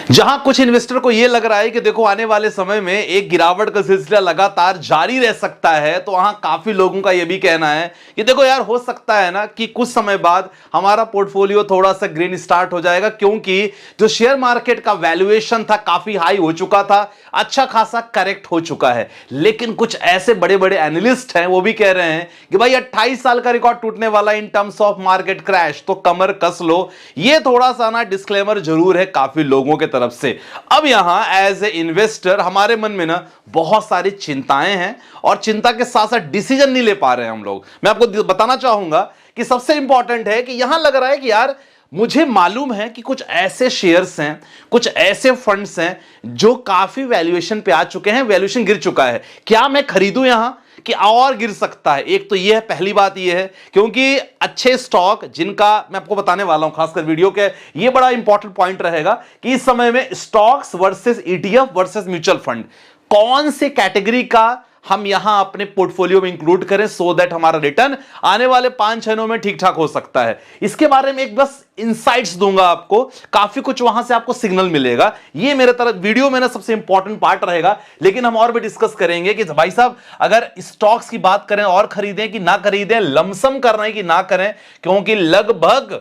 जहां कुछ इन्वेस्टर को यह लग रहा है कि देखो आने वाले समय में एक गिरावट का सिलसिला लगातार जारी रह सकता है, तो वहां काफी लोगों का यह भी कहना है कि देखो यार हो सकता है ना कि कुछ समय बाद हमारा पोर्टफोलियो थोड़ा सा ग्रीन स्टार्ट हो जाएगा, क्योंकि जो शेयर मार्केट का वैल्यूएशन था काफी हाई हो चुका था, अच्छा खासा करेक्ट हो चुका है। लेकिन कुछ ऐसे बड़े बड़े एनालिस्ट हैं वो भी कह रहे हैं कि भाई 28 साल का रिकॉर्ड टूटने वाला in terms of market crash, तो कमर कस लो। ये थोड़ा सा ना डिस्क्लेमर जरूर है काफी लोगों के तरफ से। अब यहां एज ए इन्वेस्टर हमारे मन में ना बहुत सारी चिंताएं हैं और चिंता के साथ साथ डिसीजन नहीं ले पा रहे हैं हम लोग। मैं आपको बताना चाहूंगा कि सबसे इंपॉर्टेंट है कि यहां लग रहा है कि यार मुझे मालूम है कि कुछ ऐसे शेयर्स हैं, कुछ ऐसे फंड्स हैं जो काफी वैल्यूएशन पे आ चुके हैं, वैल्यूएशन गिर चुका है, क्या मैं खरीदूं यहां कि और गिर सकता है? एक तो यह है, पहली बात यह है क्योंकि अच्छे स्टॉक जिनका मैं आपको बताने वाला हूं खासकर वीडियो के, यह बड़ा इंपॉर्टेंट पॉइंट रहेगा कि इस समय में stocks versus ETF versus mutual fund, कौन से कैटेगरी का हम यहां अपने पोर्टफोलियो में इंक्लूड करें सो दैट हमारा रिटर्न आने वाले 5-6 महीनों में ठीक ठाक हो सकता है। इसके बारे में एक बस इंसाइट्स दूंगा आपको, काफी कुछ वहां से आपको सिग्नल मिलेगा। ये मेरे तरफ वीडियो में ना सबसे इंपॉर्टेंट पार्ट रहेगा, लेकिन हम और भी डिस्कस करेंगे कि भाई साहब अगर स्टॉक्स की बात करें और खरीदें कि ना खरीदें, लमसम करना है कि ना करें, क्योंकि लगभग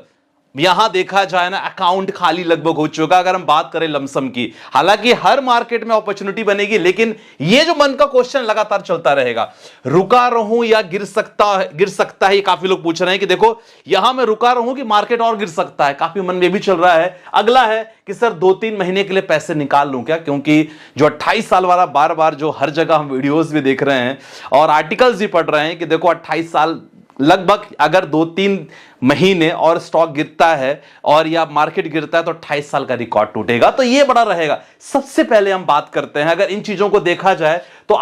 यहां देखा जाए ना अकाउंट खाली लगभग हो चुका अगर हम बात करें लमसम की। हालांकि हर मार्केट में अपॉर्चुनिटी बनेगी, लेकिन यह जो मन का क्वेश्चन लगातार चलता रहेगा, रुका रहूं या गिर सकता है, ये काफी लोग पूछ रहे हैं कि देखो यहां मैं रुका रहूं कि मार्केट और गिर सकता है, काफी मन में भी चल रहा है। अगला है कि सर 2-3 महीने के लिए पैसे निकाल लूं क्या, क्योंकि जो 28 साल वाला बार बार जो हर जगह हम वीडियोस भी देख रहे हैं और आर्टिकल्स भी पढ़ रहे हैं कि देखो 28 साल लगभग अगर 2-3 महीने और स्टॉक गिरता है और या मार्केट गिरता है तो 28 साल का रिकॉर्ड टूटेगा, तो यह बड़ा रहेगा। सबसे पहले हम बात करते हैं, अगर इन चीजों को देखा जाए तो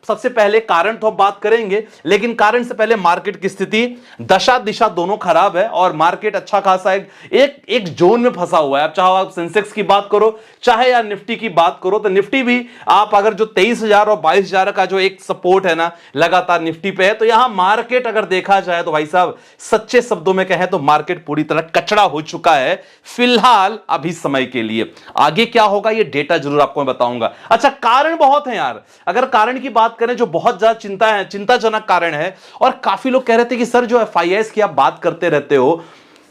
सबसे पहले कारण तो हम बात करेंगे, लेकिन कारण से पहले मार्केट की स्थिति, दशा दिशा दोनों खराब है और मार्केट अच्छा खासा एक जोन में फंसा हुआ है। अब चाहे आप सेंसेक्स की बात करो चाहे या निफ्टी की बात करो, तो निफ्टी भी आप अगर जो 23,000 और 22,000 का जो एक सपोर्ट है ना लगातार निफ्टी पे है, तो यहां मार्केट अगर देखा जाए तो भाई साहब सच्चे शब्दों में कहें तो मार्केट पूरी तरह कचड़ा हो चुका है फिलहाल अभी समय के लिए। आगे क्या होगा ये डेटा जरूर आपको मैं बताऊंगा। अच्छा, कारण बहुत है यार, अगर कारण की बात करें जो बहुत ज्यादा चिंताजनक कारण है, और काफी लोग कह रहे थे कि सर जो एफआईआईस की आप बात करते रहते हो,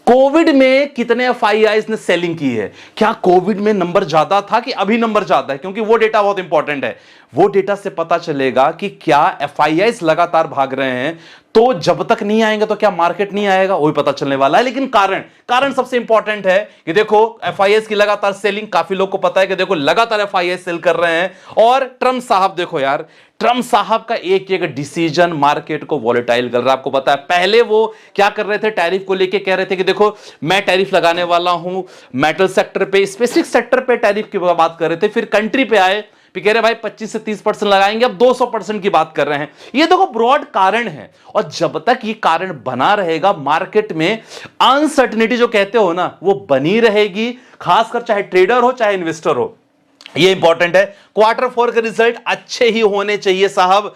कोविड में कितने एफआईआईस ने सेलिंग की है, क्या कोविड में नंबर ज्यादा था कि अभी नंबर ज्यादा है? क्योंकि वो डेटा बहुत इंपॉर्टेंट है। वो डेटा से पता चलेगा कि क्या एफआईआईस लगातार भाग रहे हैं, तो जब तक नहीं आएंगे तो क्या मार्केट नहीं आएगा, वही पता चलने वाला है। लेकिन कारण सबसे इंपॉर्टेंट है कि देखो एफआईआईस की लगातार सेलिंग, काफी लोग को पता है कि देखो लगातार एफआईआईस सेल कर रहे हैं। और ट्रम्प साहब, देखो यार ट्रम्प साहब का एक एक डिसीजन मार्केट को वॉलेटाइल कर रहा है। आपको पता है पहले वो क्या कर रहे थे, टैरिफ को लेके कह रहे थे कि देखो मैं टैरिफ लगाने वाला हूं मेटल सेक्टर पे, स्पेसिफिक सेक्टर पे टैरिफ की बात कर रहे थे, फिर कंट्री पे आए फिर कह रहे भाई 25 से 30% लगाएंगे, अब 200% की बात कर रहे हैं। ये देखो ब्रॉड कारण है, और जब तक ये कारण बना रहेगा मार्केट में अनसर्टेनिटी जो कहते हो ना वो बनी रहेगी, खासकर चाहे ट्रेडर हो चाहे इन्वेस्टर हो। ये इंपॉर्टेंट है। Q4 के रिजल्ट अच्छे ही होने चाहिए साहब।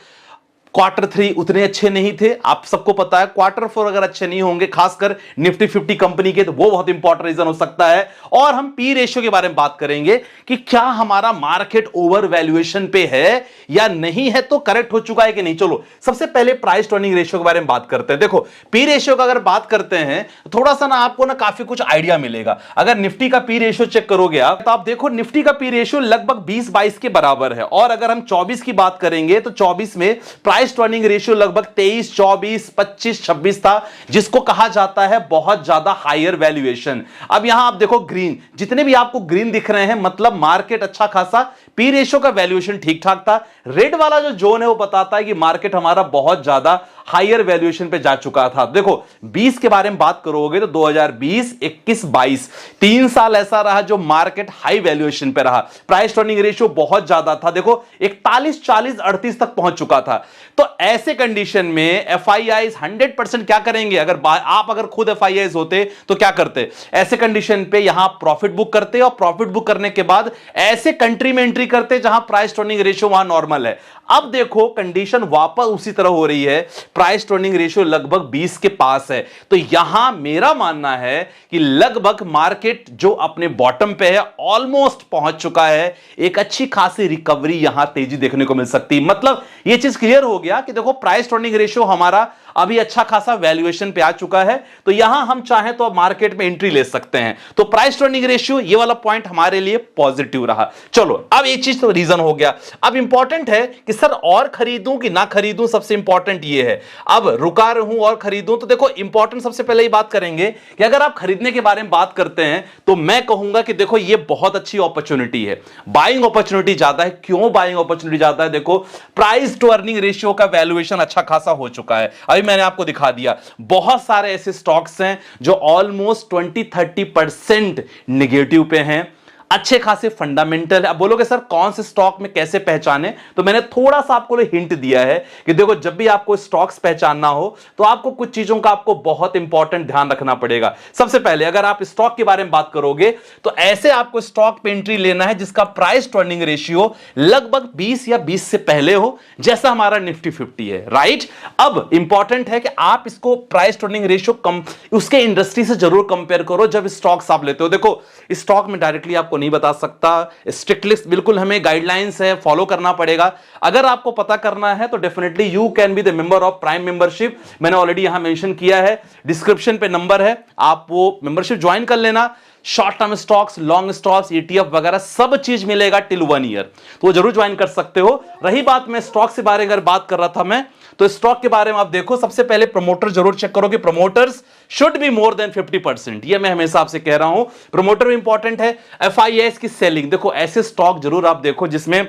Q3 उतने अच्छे नहीं थे, आप सबको पता है। Q4 अगर अच्छे नहीं होंगे, खासकर निफ्टी 50 कंपनी के, तो वो बहुत इंपॉर्टेंट रीजन हो सकता है। और हम पी रेशियो के बारे में बात करेंगे कि क्या हमारा मार्केट ओवर वैल्यूएशन पे है या नहीं है, तो करेक्ट हो चुका है कि नहीं। चलो सबसे पहले प्राइस टर्निंग रेशियो के बारे में बात करते हैं। देखो पी रेशियो का अगर बात करते हैं तो थोड़ा सा ना आपको ना काफी कुछ आइडिया मिलेगा। अगर निफ्टी का पी रेशियो चेक करोगे आप, तो आप देखो निफ्टी का पी रेशियो लगभग 20-22 के बराबर है, और अगर हम 24 की बात करेंगे तो 24 में प्राइस टर्निंग रेशियो लगभग 23, 24, 25, 26 था, जिसको कहा जाता है बहुत ज्यादा हायर वैल्यूएशन। अब यहां आप देखो ग्रीन, जितने भी आपको ग्रीन दिख रहे हैं मतलब मार्केट अच्छा खासा, पी रेशियो का वैल्यूएशन ठीक ठाक था। रेड वाला जो जोन है वो बताता है कि मार्केट हमारा बहुत ज्यादा हायर वैल्यूएशन पे जा चुका था। देखो 20 के बारे में बात करोगे तो 2020, 21, 22 3 साल ऐसा रहा जो मार्केट हाई वैल्यूएशन पे रहा, प्राइस टर्निंग रेशियो बहुत ज्यादा था। देखो 41, 40, 38 तक पहुंच चुका था। तो ऐसे कंडीशन में एफआईआईस 100% क्या करेंगे, अगर खुद एफआईआईस होते तो क्या करते, ऐसे कंडीशन पे यहां प्रॉफिट बुक करते, और प्रॉफिट बुक करने के बाद ऐसे कंट्री में एंट्री करते जहां प्राइस टर्निंग रेशियो वहां नॉर्मल है। अब देखो कंडीशन वापस उसी तरह हो रही है, प्राइस टू अर्निंग रेशियो लगभग 20 के पास है। तो यहां मेरा मानना है कि लगभग मार्केट जो अपने बॉटम पे है ऑलमोस्ट पहुंच चुका है, एक अच्छी खासी रिकवरी यहां तेजी देखने को मिल सकती है। मतलब यह चीज क्लियर हो गया कि देखो प्राइस टू अर्निंग रेशियो हमारा अभी अच्छा खासा वैल्यूएशन पे आ चुका है, तो यहां हम चाहें तो मार्केट में एंट्री ले सकते हैं। तो प्राइस टू अर्निंग रेशियो ये वाला पॉइंट हमारे लिए पॉजिटिव रहा। चलो अब एक चीज तो रीजन हो गया, अब इंपॉर्टेंट है कि सर और खरीदूं कि ना खरीदूं, सबसे इंपॉर्टेंट ये है। अब रुका रहूं और खरीदूं, तो देखो इंपॉर्टेंट सबसे पहले ही बात करेंगे कि अगर आप खरीदने के बारे में बात करते हैं तो मैं कहूंगा कि देखो ये बहुत अच्छी अपॉर्चुनिटी है, बाइंग अपॉर्चुनिटी ज्यादा है। क्यों बाइंग अपॉर्चुनिटी ज्यादा है? देखो प्राइस टू अर्निंग रेशियो का वैल्यूएशन अच्छा खासा हो चुका है, अभी मैंने आपको दिखा दिया। बहुत सारे ऐसे स्टॉक्स हैं जो ऑलमोस्ट 20-30% नेगेटिव पे हैं, अच्छे खासे फंडामेंटल है। अब बोलोगे सर कौन से स्टॉक में कैसे पहचाने, तो मैंने थोड़ा सा आपको हिंट दिया है कि देखो जब भी आपको स्टॉक्स पहचानना हो तो आपको कुछ चीजों का आपको बहुत इंपॉर्टेंट ध्यान रखना पड़ेगा। सबसे पहले अगर आप स्टॉक के बारे में बात करोगे तो ऐसे आपको स्टॉक पे एंट्री लेना है जिसका प्राइस टू अर्निंग रेशियो लगभग 20 या 20 से पहले हो, जैसा हमारा निफ्टी 50 है, राइट। अब इंपॉर्टेंट है कि आप इसको प्राइस टू अर्निंग रेशियो कम उसके इंडस्ट्री से जरूर कंपेयर करो जब स्टॉक्स आप लेते हो। देखो स्टॉक में डायरेक्टली आपको नहीं बता सकता, स्ट्रिक्टली बिल्कुल हमें गाइडलाइंस है, फॉलो करना पड़ेगा। अगर आपको पता करना है तो definitely you can be the member of prime membership, मैंने ऑलरेडी यहां मेंशन किया है, डिस्क्रिप्शन पे नंबर है, आप वो मेंबरशिप ज्वाइन कर लेना। Short term stocks, long stocks, ETF वगैरह सब चीज मिलेगा टिल 1 ईयर, तो वो जरूर ज्वाइन कर सकते हो। रही बात मैं स्टॉक के बारे में अगर बात कर रहा था मैं, तो स्टॉक के बारे में आप देखो सबसे पहले प्रमोटर जरूर चेक करो कि promoters should be more than 50%, ये मैं हमेशा आपसे कह रहा हूं, प्रमोटर भी इंपॉर्टेंट है। FIIs की सेलिंग, देखो ऐसे स्टॉक जरूर आप देखो जिसमें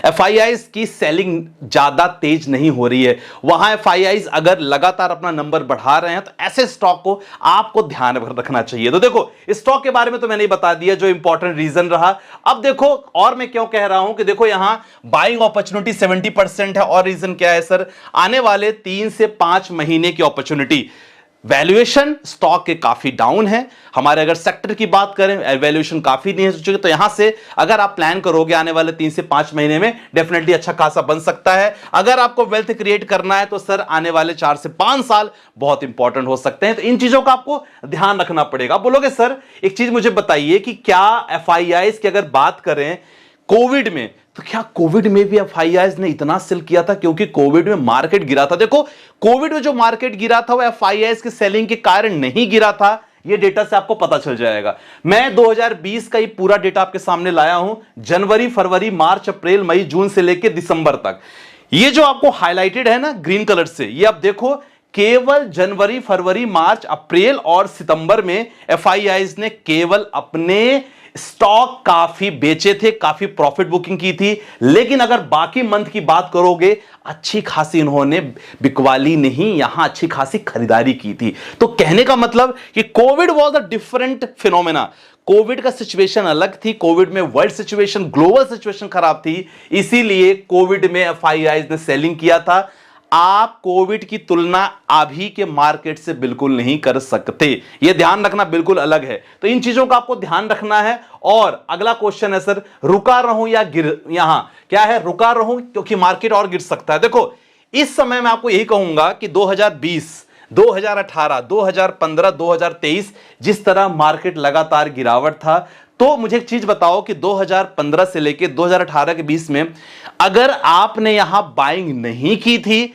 FIIs की सेलिंग ज्यादा तेज नहीं हो रही है, वहां FIIs अगर लगातार अपना नंबर बढ़ा रहे हैं तो ऐसे स्टॉक को आपको ध्यान रखना चाहिए। तो देखो स्टॉक के बारे में तो मैंने बता दिया जो इंपॉर्टेंट रीजन रहा। अब देखो और मैं क्यों कह रहा हूं कि देखो यहां बाइंग अपॉर्चुनिटी 70% है, और रीजन क्या है सर, आने वाले 3 से 5 महीने की अपॉर्चुनिटी। वैल्यूएशन स्टॉक के काफी डाउन है, हमारे अगर सेक्टर की बात करें वैल्यूएशन काफी नहीं है, तो यहां से अगर आप प्लान करोगे आने वाले 3 से 5 महीने में डेफिनेटली अच्छा खासा बन सकता है। अगर आपको वेल्थ क्रिएट करना है तो सर आने वाले 4 से 5 साल बहुत इंपॉर्टेंट हो सकते हैं, तो इन चीजों का आपको ध्यान रखना पड़ेगा। बोलोगे सर एक चीज मुझे बताइए कि क्या FIIs की अगर बात करें कोविड में, तो क्या कोविड में भी FIIs ने इतना सेल किया था? क्योंकि कोविड में मार्केट गिरा था। देखो कोविड में जो मार्केट गिरा था वो FIIs की सेलिंग के कारण नहीं गिरा था, ये डेटा से आपको पता चल जाएगा। मैं 2020 का ये पूरा डेटा आपके सामने लाया हूं, जनवरी, फरवरी, मार्च, अप्रैल, मई, जून से लेकर दिसंबर तक। ये जो आपको हाईलाइटेड है ना ग्रीन कलर से, ये आप देखो केवल जनवरी, फरवरी, मार्च, अप्रैल और सितंबर में FIIs ने केवल अपने स्टॉक काफी बेचे थे, काफी प्रॉफिट बुकिंग की थी। लेकिन अगर बाकी मंथ की बात करोगे अच्छी खासी इन्होंने बिकवाली नहीं, यहां अच्छी खासी खरीदारी की थी। तो कहने का मतलब कि Covid was a different phenomena, Covid का सिचुएशन अलग थी, कोविड में वर्ल्ड सिचुएशन, ग्लोबल सिचुएशन खराब थी, इसीलिए कोविड में FIIs ने सेलिंग किया था। आप कोविड की तुलना अभी के मार्केट से बिल्कुल नहीं कर सकते, यह ध्यान रखना बिल्कुल अलग है। तो इन चीजों का आपको ध्यान रखना है। और अगला क्वेश्चन है सर रुका रहूं या गिर, यहां क्या है रुका रहूं क्योंकि मार्केट और गिर सकता है। देखो इस समय मैं आपको यही कहूंगा कि 2020, 2018, 2015, 2023 जिस तरह मार्केट लगातार गिरावट था, तो मुझे एक चीज बताओ कि 2015 से लेकर 2018 के बीच में अगर आपने यहां बाइंग नहीं की थी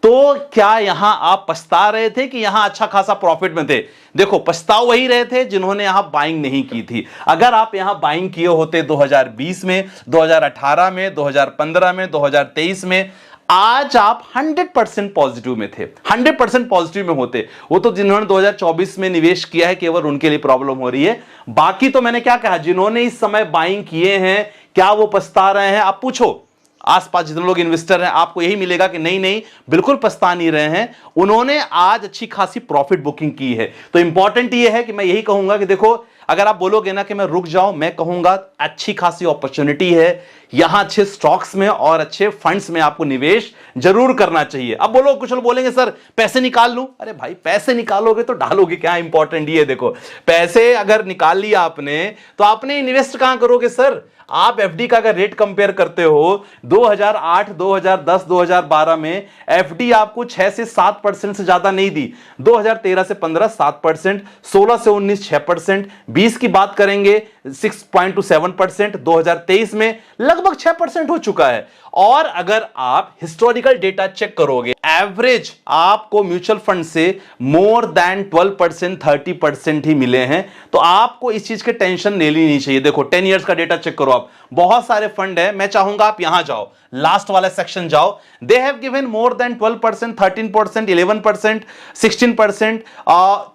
तो क्या यहां आप पछता रहे थे कि यहां अच्छा खासा प्रॉफिट में थे? देखो पछता वही रहे थे जिन्होंने यहां बाइंग नहीं की थी। अगर आप यहां बाइंग किए होते 2020 में, 2018 में, 2015 में, 2023 में, आज आप 100% पॉजिटिव में थे, 100% पॉजिटिव में होते। वो तो जिन्होंने 2024 में निवेश किया है केवल उनके लिए प्रॉब्लम हो रही है। बाकी तो मैंने क्या कहा, जिन्होंने इस समय बाइंग किए हैं क्या वो पछता रहे हैं? आप पूछो आसपास जितने लोग इन्वेस्टर हैं, आपको यही मिलेगा कि नहीं नहीं बिल्कुल पछता नहीं रहे हैं, उन्होंने आज अच्छी खासी प्रॉफिट बुकिंग की है। तो इंपॉर्टेंट ये है कि मैं यही कहूंगा कि देखो अगर आप बोलोगे ना कि मैं रुक जाऊं, मैं कहूंगा अच्छी खासी अपॉर्चुनिटी है यहां, अच्छे स्टॉक्स में और अच्छे फंड्स में आपको निवेश जरूर करना चाहिए। अब बोलो, कुछ लोग बोलेंगे सर पैसे निकाल लूं। अरे भाई पैसे निकालोगे तो डालोगे क्या, इंपॉर्टेंट ये देखो, पैसे अगर निकाल लिया आपने तो आपने इन्वेस्ट कहां करोगे सर। आप एफडी का अगर रेट कंपेयर करते हो 2008, 2010, 2012 में एफडी आपको 6 से 7% से ज्यादा नहीं दी। 2013 से 15 7%, 16 से 19 6%, 20 की बात करेंगे 6.27%, 2023 में लगभग 6% हो चुका है। और अगर आप हिस्टोरिकल डेटा चेक करोगे, एवरेज आपको म्यूचुअल फंड से मोर देन 12%, 30% ही मिले हैं। तो आपको इस चीज के टेंशन लेनी नहीं चाहिए। देखो 10 इयर्स का डेटा चेक करो आप, बहुत सारे फंड है, मैं चाहूंगा आप यहां जाओ, लास्ट वाला सेक्शन जाओ, they have given more than 12%, 13%, 11%, 16%।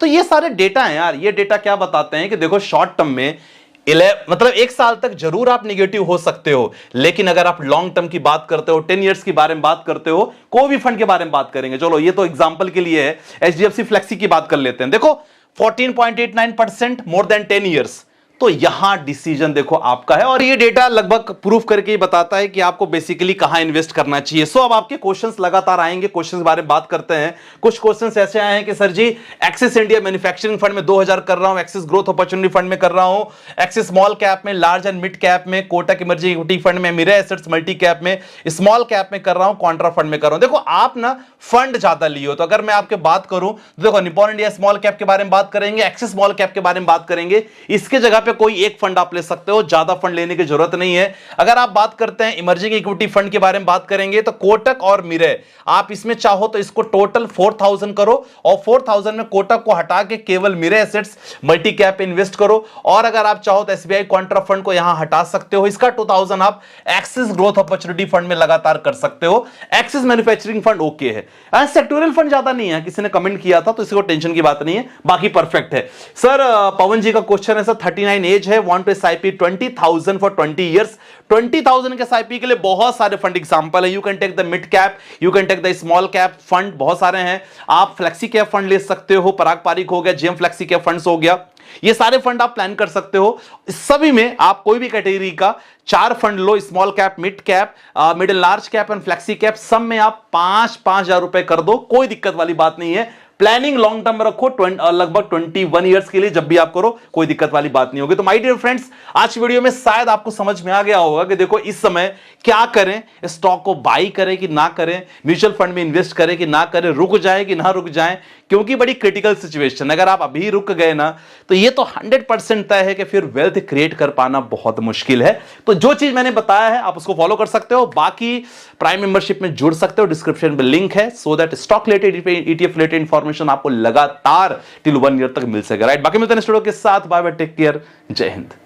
तो ये सारे डेटा हैं यार। ये डेटा क्या बताते हैं कि देखो शॉर्ट टर्म में मतलब एक साल तक जरूर आप निगेटिव हो सकते हो, लेकिन अगर आप लॉन्ग टर्म की बात करते हो, 10 इयर्स के बारे में बात करते हो, कोई भी फंड के बारे में बात करेंगे, चलो ये तो एग्जांपल के लिए है, एचडीएफसी फ्लेक्सी की बात कर लेते हैं। देखो 14.89% मोर देन 10 इयर्स। तो यहां डिसीजन देखो आपका है, और ये डेटा लगभग प्रूफ करके ही बताता है कि आपको बेसिकली कहां इन्वेस्ट करना चाहिए। सो अब आपके क्वेश्चंस लगातार आएंगे, क्वेश्चंस के बारे में बात करते हैं। कुछ क्वेश्चंस ऐसे आए हैं कि सर जी एक्सिस इंडिया मैन्युफैक्चरिंग फंड में 2000 कर रहा हूं, एक्सिस ग्रोथ अपॉर्चुनिटी फंड में कर रहा हूं, एक्सिस स्मॉल कैप में, लार्ज एंड मिड कैप में, कोटक इमर्जिंग इक्विटी फंड में, मिरा एसेट्स मल्टी कैप में, स्मॉल कैप में कर रहा हूं, कॉन्ट्रा फंड में कर रहा हूं। देखो आप ना फंड ज्यादा लिए हो, तो अगर मैं आपके बात करूं तो देखो निप्पॉन इंडिया स्मॉल कैप के बारे में बात करेंगे, एक्सिस स्मॉल कैप के बारे में बात करेंगे, इसके जगह पे कोई एक फंड आप ले सकते हो, ज्यादा फंड लेने की जरूरत नहीं है। अगर आप बात करते हैं इमर्जिंग इक्विटी फंड के बारे में बात करेंगे तो कोटक और मिरे, आप इसमें चाहो तो इसको टोटल 4000 करो, और 4000 में कोटक को हटा के केवल Mire assets multi cap invest करो। और अगर आप चाहो तो एसबीआई कॉन्ट्रा फंड को यहां हटा सकते हो, इसका 2000 आप एक्सिस ग्रोथ अपॉर्चुनिटी फंड में लगातार कर सकते हो। एक्सिस मैन्युफैक्चरिंग फंड ओके है, सेक्टोरियल फंड ज्यादा नहीं है, किसी ने कमेंट किया था तो इसको टेंशन की बात नहीं है, बाकी परफेक्ट है। सर पवन जी का क्वेश्चन है, सर 39 एज है, want to SIP 20,000 for 20 years. 20,000 के SIP के लिए बहुत सारे फंड एग्जांपल है। You can take the mid cap, you can take the small cap fund, बहुत सारे हैं। आप फ्लेक्सी कैप फंड ले सकते हो, पराग पारिक हो गया, जेएम फ्लेक्सी कैप फंड्स हो गया, ये सारे फंड आप प्लान कर सकते हो। सभी में आप कोई भी कैटेगरी का 4 fund low, small cap, mid cap, middle large cap and flexi cap, सब में आप 5,000 रुपए कर दो, कोई दिक्कत वाली बात नहीं है। प्लानिंग लॉन्ग टर्म में रखो, लगभग 21 इयर्स के लिए, जब भी आप करो कोई दिक्कत वाली बात नहीं होगी। तो माय डियर फ्रेंड्स, आज वीडियो में शायद आपको समझ में आ गया होगा कि देखो इस समय क्या करें, स्टॉक को बाई करें कि ना करें, म्यूचुअल फंड में इन्वेस्ट करें कि ना करें, रुक जाए कि ना रुक जाए, क्योंकि बड़ी क्रिटिकल सिचुएशन, अगर आप अभी रुक गए ना तो ये तो 100% तय है कि फिर वेल्थ क्रिएट कर पाना बहुत मुश्किल है। तो जो चीज मैंने बताया है आप उसको फॉलो कर सकते हो, बाकी प्राइम मेंबरशिप में जुड़ सकते हो, डिस्क्रिप्शन में लिंक है, so that stock related, ETF related information आपको लगातार टिल 1 ईयर तक मिल सके। राइट, बाकी मिलते हैं नेक्स्ट वीडियो के साथ। बाय बाय, टेक केयर, जय हिंद।